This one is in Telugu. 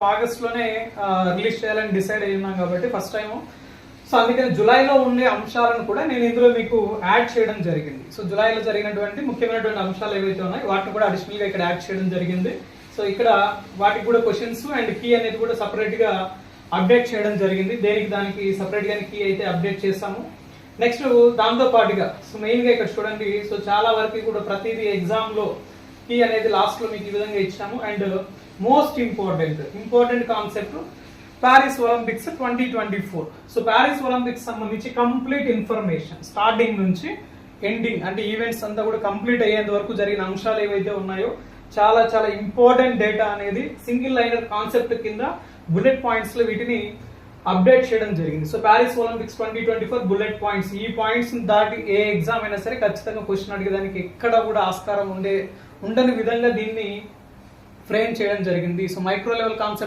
ఆగస్ట్ లోనే రిలీజ్ చేయాలని డిసైడ్ అయి ఉన్నాం కాబట్టి ఫస్ట్ టైం. సో అందుకని జూలైలో ఉండే అంశాలను కూడా నేను ఇందులో మీకు యాడ్ చేయడం జరిగింది. సో జూలైలో జరిగినటువంటి ముఖ్యమైనటువంటి అంశాలు ఏవైతే ఉన్నాయో వాటిని కూడా అడిషనల్ గా ఇక్కడ యాడ్ చేయడం జరిగింది. సో ఇక్కడ వాటికి కూడా క్వశ్చన్స్ అండ్ కీ అనేది కూడా సపరేట్ గా అప్డేట్ చేయడం జరిగింది. దానికి సపరేట్ గా కీ అయితే అప్డేట్ చేస్తాము. నెక్స్ట్ దాంతో పాటుగా సో మెయిన్ గా ఇక్కడ చూడండి. సో చాలా వరకు కూడా ప్రతిదీ ఎగ్జామ్ లో కీ అనేది లాస్ట్ లో మీకు ఈ విధంగా ఇచ్చాము. And most important concept Paris Olympics 2024. So Paris Olympics సంబంధించి కంప్లీట్ ఇన్ఫర్మేషన్ స్టార్టింగ్ నుంచి ఎండింగ్ అంటే ఈవెంట్స్ అంతా కూడా కంప్లీట్ అయ్యేంత వరకు జరిగిన అంశాలు ఏవైతే ఉన్నాయో చాలా చాలా ఇంపార్టెంట్ డేటా అనేది సింగిల్ లైనర్ కాన్సెప్ట్ కింద బుల్లెట్ పాయింట్స్ లో వీటిని అప్డేట్ చేయడం జరిగింది. So Paris Olympics 2024 bullet points, ఈ పాయింట్స్ దాటి ఏ ఎగ్జామ్ అయినా సరే ఖచ్చితంగా క్వశ్చన్ అడిగేదానికి ఎక్కడ కూడా ఆస్కారం ఉండని విధంగా దీన్ని ఫ్రేమ్ చేయడం జరిగింది. So micro level concept